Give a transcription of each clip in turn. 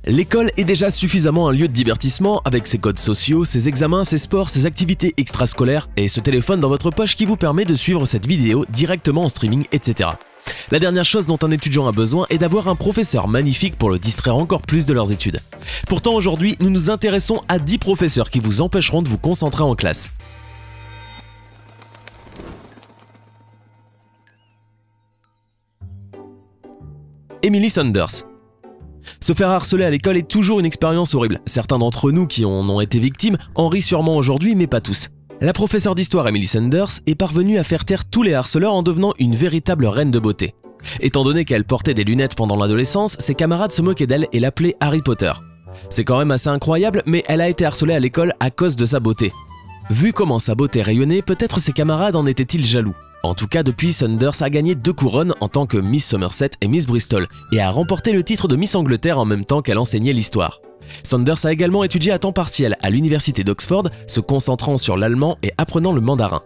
L'école est déjà suffisamment un lieu de divertissement avec ses codes sociaux, ses examens, ses sports, ses activités extrascolaires et ce téléphone dans votre poche qui vous permet de suivre cette vidéo directement en streaming, etc. La dernière chose dont un étudiant a besoin est d'avoir un professeur magnifique pour le distraire encore plus de leurs études. Pourtant aujourd'hui, nous nous intéressons à 10 professeurs qui vous empêcheront de vous concentrer en classe. Emily Sanders. Se faire harceler à l'école est toujours une expérience horrible. Certains d'entre nous qui en ont été victimes en rient sûrement aujourd'hui, mais pas tous. La professeure d'histoire Emily Sanders est parvenue à faire taire tous les harceleurs en devenant une véritable reine de beauté. Étant donné qu'elle portait des lunettes pendant l'adolescence, ses camarades se moquaient d'elle et l'appelaient Harry Potter. C'est quand même assez incroyable, mais elle a été harcelée à l'école à cause de sa beauté. Vu comment sa beauté rayonnait, peut-être ses camarades en étaient-ils jaloux. En tout cas, depuis, Sanders a gagné 2 couronnes en tant que Miss Somerset et Miss Bristol et a remporté le titre de Miss Angleterre en même temps qu'elle enseignait l'histoire. Sanders a également étudié à temps partiel à l'université d'Oxford, se concentrant sur l'allemand et apprenant le mandarin.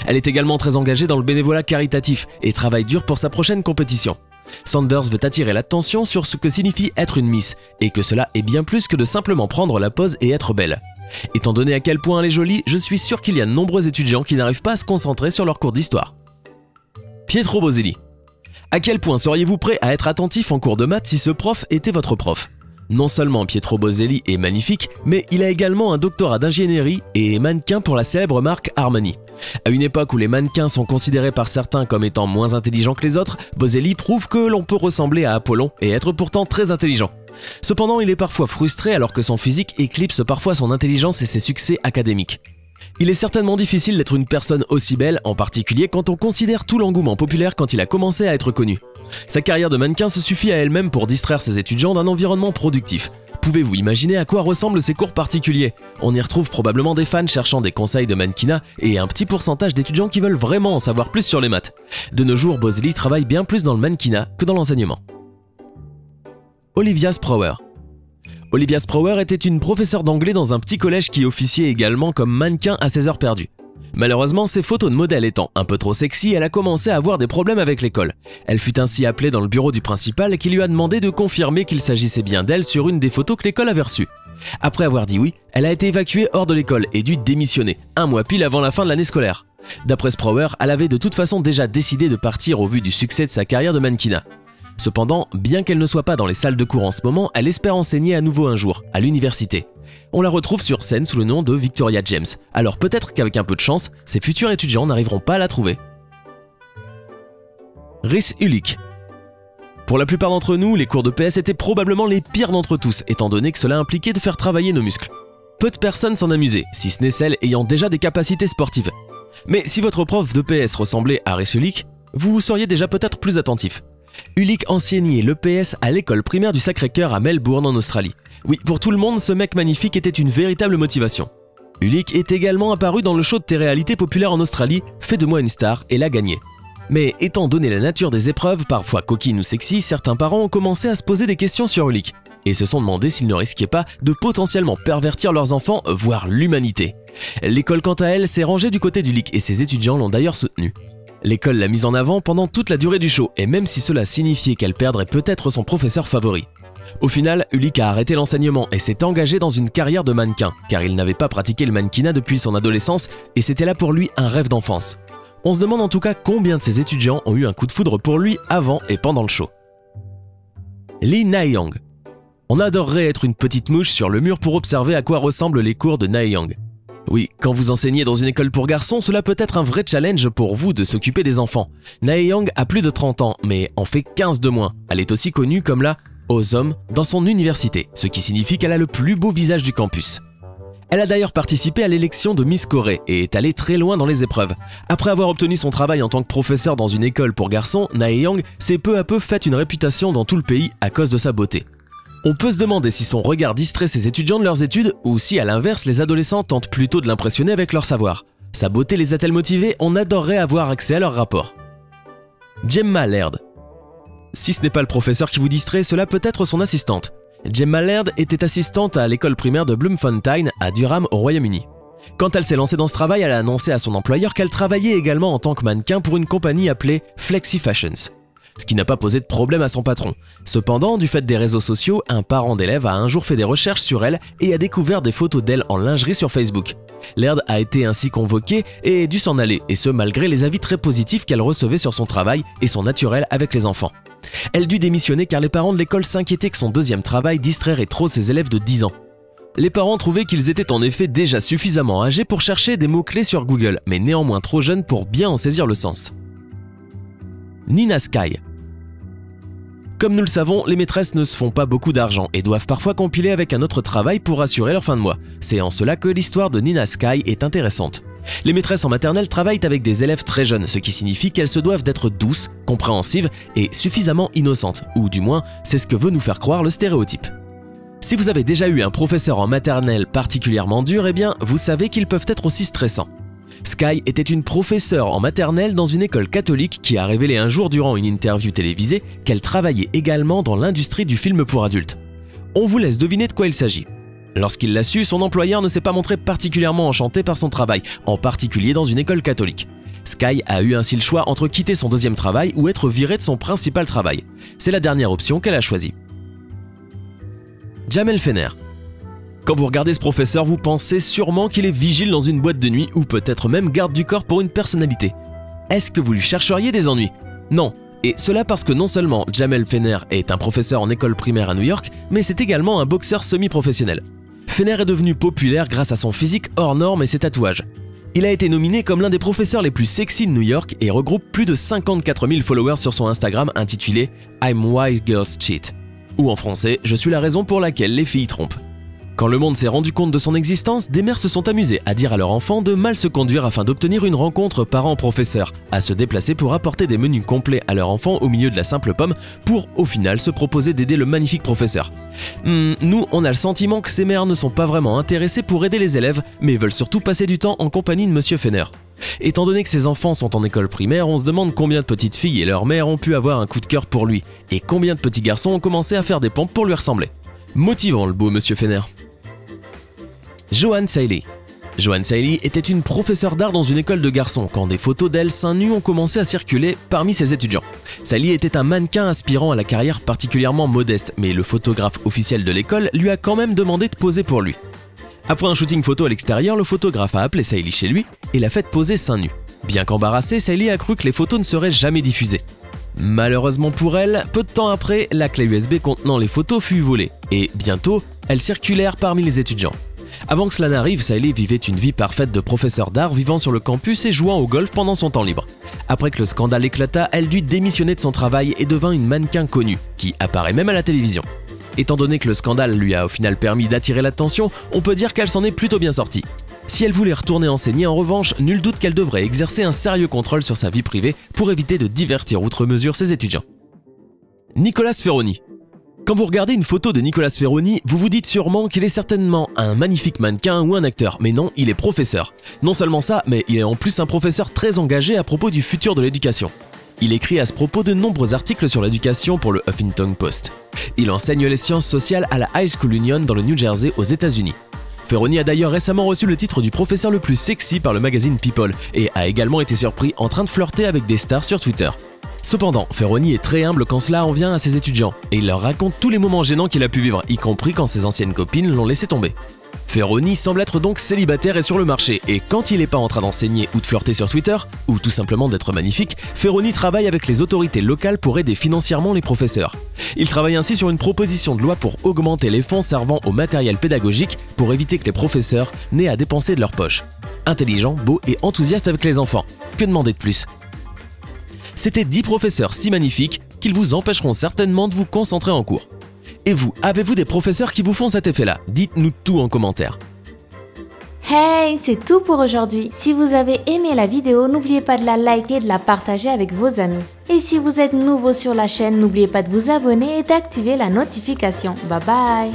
Elle est également très engagée dans le bénévolat caritatif et travaille dur pour sa prochaine compétition. Sanders veut attirer l'attention sur ce que signifie être une Miss et que cela est bien plus que de simplement prendre la pose et être belle. Étant donné à quel point elle est jolie, je suis sûr qu'il y a de nombreux étudiants qui n'arrivent pas à se concentrer sur leur cours d'histoire. Pietro Boselli. À quel point seriez-vous prêt à être attentif en cours de maths si ce prof était votre prof? Non seulement Pietro Boselli est magnifique, mais il a également un doctorat d'ingénierie et est mannequin pour la célèbre marque Armani. À une époque où les mannequins sont considérés par certains comme étant moins intelligents que les autres, Boselli prouve que l'on peut ressembler à Apollon et être pourtant très intelligent. Cependant, il est parfois frustré alors que son physique éclipse parfois son intelligence et ses succès académiques. Il est certainement difficile d'être une personne aussi belle, en particulier quand on considère tout l'engouement populaire quand il a commencé à être connu. Sa carrière de mannequin se suffit à elle-même pour distraire ses étudiants d'un environnement productif. Pouvez-vous imaginer à quoi ressemblent ces cours particuliers? On y retrouve probablement des fans cherchant des conseils de mannequinat et un petit pourcentage d'étudiants qui veulent vraiment en savoir plus sur les maths. De nos jours, Boselli travaille bien plus dans le mannequinat que dans l'enseignement. Olivia Sprower. Olivia Sprower était une professeure d'anglais dans un petit collège qui officiait également comme mannequin à ses heures perdues. Malheureusement, ses photos de modèle étant un peu trop sexy, elle a commencé à avoir des problèmes avec l'école. Elle fut ainsi appelée dans le bureau du principal qui lui a demandé de confirmer qu'il s'agissait bien d'elle sur une des photos que l'école avait reçues. Après avoir dit oui, elle a été évacuée hors de l'école et dut démissionner, 1 mois pile avant la fin de l'année scolaire. D'après Sprower, elle avait de toute façon déjà décidé de partir au vu du succès de sa carrière de mannequinat. Cependant, bien qu'elle ne soit pas dans les salles de cours en ce moment, elle espère enseigner à nouveau un jour, à l'université. On la retrouve sur scène sous le nom de Victoria James, alors peut-être qu'avec un peu de chance, ses futurs étudiants n'arriveront pas à la trouver. Rhys Ulick. Pour la plupart d'entre nous, les cours de PS étaient probablement les pires d'entre tous, étant donné que cela impliquait de faire travailler nos muscles. Peu de personnes s'en amusaient, si ce n'est celles ayant déjà des capacités sportives. Mais si votre prof de PS ressemblait à Rhys Ulick, vous seriez déjà peut-être plus attentif. Ulick enseignait le PS à l'école primaire du Sacré-Cœur à Melbourne en Australie. Oui, pour tout le monde, ce mec magnifique était une véritable motivation. Ulick est également apparu dans le show de télé-réalité populaire en Australie, Fais de moi une star, et l'a gagné. Mais étant donné la nature des épreuves, parfois coquines ou sexy, certains parents ont commencé à se poser des questions sur Ulick et se sont demandé s'ils ne risquaient pas de potentiellement pervertir leurs enfants, voire l'humanité. L'école quant à elle s'est rangée du côté d'Ulick et ses étudiants l'ont d'ailleurs soutenu. L'école l'a mise en avant pendant toute la durée du show, et même si cela signifiait qu'elle perdrait peut-être son professeur favori. Au final, Ulick a arrêté l'enseignement et s'est engagé dans une carrière de mannequin, car il n'avait pas pratiqué le mannequinat depuis son adolescence et c'était là pour lui un rêve d'enfance. On se demande en tout cas combien de ses étudiants ont eu un coup de foudre pour lui avant et pendant le show. Lee Na-young. On adorerait être une petite mouche sur le mur pour observer à quoi ressemblent les cours de Na-young. Oui, quand vous enseignez dans une école pour garçons, cela peut être un vrai challenge pour vous de s'occuper des enfants. Na-young a plus de 30 ans, mais en fait 15 de moins. Elle est aussi connue comme la « aux hommes » dans son université, ce qui signifie qu'elle a le plus beau visage du campus. Elle a d'ailleurs participé à l'élection de Miss Corée et est allée très loin dans les épreuves. Après avoir obtenu son travail en tant que professeur dans une école pour garçons, Na-young s'est peu à peu fait une réputation dans tout le pays à cause de sa beauté. On peut se demander si son regard distrait ses étudiants de leurs études ou si, à l'inverse, les adolescents tentent plutôt de l'impressionner avec leur savoir. Sa beauté les a-t-elle motivés? On adorerait avoir accès à leur rapport. Gemma Laird. Si ce n'est pas le professeur qui vous distrait, cela peut être son assistante. Gemma Laird était assistante à l'école primaire de Bloemfontein à Durham au Royaume-Uni. Quand elle s'est lancée dans ce travail, elle a annoncé à son employeur qu'elle travaillait également en tant que mannequin pour une compagnie appelée Flexi Fashions. ce qui n'a pas posé de problème à son patron. Cependant, du fait des réseaux sociaux, un parent d'élève a un jour fait des recherches sur elle et a découvert des photos d'elle en lingerie sur Facebook. Laird a été ainsi convoquée et dû s'en aller, et ce malgré les avis très positifs qu'elle recevait sur son travail et son naturel avec les enfants. Elle dut démissionner car les parents de l'école s'inquiétaient que son deuxième travail distrairait trop ses élèves de 10 ans. Les parents trouvaient qu'ils étaient en effet déjà suffisamment âgés pour chercher des mots-clés sur Google, mais néanmoins trop jeunes pour bien en saisir le sens. Nina Sky. Comme nous le savons, les maîtresses ne se font pas beaucoup d'argent et doivent parfois compiler avec un autre travail pour assurer leur fin de mois. C'est en cela que l'histoire de Nina Sky est intéressante. Les maîtresses en maternelle travaillent avec des élèves très jeunes, ce qui signifie qu'elles se doivent d'être douces, compréhensives et suffisamment innocentes, ou du moins, c'est ce que veut nous faire croire le stéréotype. Si vous avez déjà eu un professeur en maternelle particulièrement dur, eh bien, vous savez qu'ils peuvent être aussi stressants. Sky était une professeure en maternelle dans une école catholique qui a révélé un jour durant une interview télévisée qu'elle travaillait également dans l'industrie du film pour adultes. On vous laisse deviner de quoi il s'agit. Lorsqu'il l'a su, son employeur ne s'est pas montré particulièrement enchanté par son travail, en particulier dans une école catholique. Sky a eu ainsi le choix entre quitter son deuxième travail ou être virée de son principal travail. C'est la dernière option qu'elle a choisie. Jamel Fenner. Quand vous regardez ce professeur, vous pensez sûrement qu'il est vigile dans une boîte de nuit ou peut-être même garde du corps pour une personnalité. Est-ce que vous lui chercheriez des ennuis? Non. Et cela parce que non seulement Jamel Fenner est un professeur en école primaire à New York, mais c'est également un boxeur semi-professionnel. Fenner est devenu populaire grâce à son physique hors norme et ses tatouages. Il a été nominé comme l'un des professeurs les plus sexy de New York et regroupe plus de 54 000 followers sur son Instagram intitulé I'm Why Girls Cheat. Ou en français, je suis la raison pour laquelle les filles trompent. Quand le monde s'est rendu compte de son existence, des mères se sont amusées à dire à leurs enfants de mal se conduire afin d'obtenir une rencontre parent-professeur, à se déplacer pour apporter des menus complets à leur enfant au milieu de la simple pomme pour, au final, se proposer d'aider le magnifique professeur. Nous, on a le sentiment que ces mères ne sont pas vraiment intéressées pour aider les élèves, mais veulent surtout passer du temps en compagnie de Monsieur Fenner. Étant donné que ces enfants sont en école primaire, on se demande combien de petites filles et leurs mères ont pu avoir un coup de cœur pour lui, et combien de petits garçons ont commencé à faire des pompes pour lui ressembler. Motivant le beau Monsieur Fenner. Joanne Sailey. Joanne Sailey était une professeure d'art dans une école de garçons quand des photos d'elle seins nus ont commencé à circuler parmi ses étudiants. Sailey était un mannequin aspirant à la carrière particulièrement modeste, mais le photographe officiel de l'école lui a quand même demandé de poser pour lui. Après un shooting photo à l'extérieur, le photographe a appelé Sailey chez lui et l'a fait poser seins nus. Bien qu'embarrassée, Sailey a cru que les photos ne seraient jamais diffusées. Malheureusement pour elle, peu de temps après, la clé USB contenant les photos fut volée et bientôt, elles circulèrent parmi les étudiants. Avant que cela n'arrive, Sailey vivait une vie parfaite de professeur d'art vivant sur le campus et jouant au golf pendant son temps libre. Après que le scandale éclata, elle dut démissionner de son travail et devint une mannequin connue, qui apparaît même à la télévision. Étant donné que le scandale lui a au final permis d'attirer l'attention, on peut dire qu'elle s'en est plutôt bien sortie. Si elle voulait retourner enseigner en revanche, nul doute qu'elle devrait exercer un sérieux contrôle sur sa vie privée pour éviter de divertir outre mesure ses étudiants. Nicolas Ferroni. Quand vous regardez une photo de Nicolas Ferroni, vous vous dites sûrement qu'il est certainement un magnifique mannequin ou un acteur, mais non, il est professeur. Non seulement ça, mais il est en plus un professeur très engagé à propos du futur de l'éducation. Il écrit à ce propos de nombreux articles sur l'éducation pour le Huffington Post. Il enseigne les sciences sociales à la High School Union dans le New Jersey aux États-Unis. Ferroni a d'ailleurs récemment reçu le titre du professeur le plus sexy par le magazine People et a également été surpris en train de flirter avec des stars sur Twitter. Cependant, Ferroni est très humble quand cela en vient à ses étudiants et il leur raconte tous les moments gênants qu'il a pu vivre, y compris quand ses anciennes copines l'ont laissé tomber. Ferroni semble être donc célibataire et sur le marché, et quand il n'est pas en train d'enseigner ou de flirter sur Twitter, ou tout simplement d'être magnifique, Ferroni travaille avec les autorités locales pour aider financièrement les professeurs. Il travaille ainsi sur une proposition de loi pour augmenter les fonds servant au matériel pédagogique pour éviter que les professeurs n'aient à dépenser de leur poche. Intelligent, beau et enthousiaste avec les enfants. Que demander de plus ? C'était 10 professeurs si magnifiques qu'ils vous empêcheront certainement de vous concentrer en cours. Et vous, avez-vous des professeurs qui vous font cet effet-là? Dites-nous tout en commentaire. Hey, c'est tout pour aujourd'hui. Si vous avez aimé la vidéo, n'oubliez pas de la liker et de la partager avec vos amis. Et si vous êtes nouveau sur la chaîne, n'oubliez pas de vous abonner et d'activer la notification. Bye bye!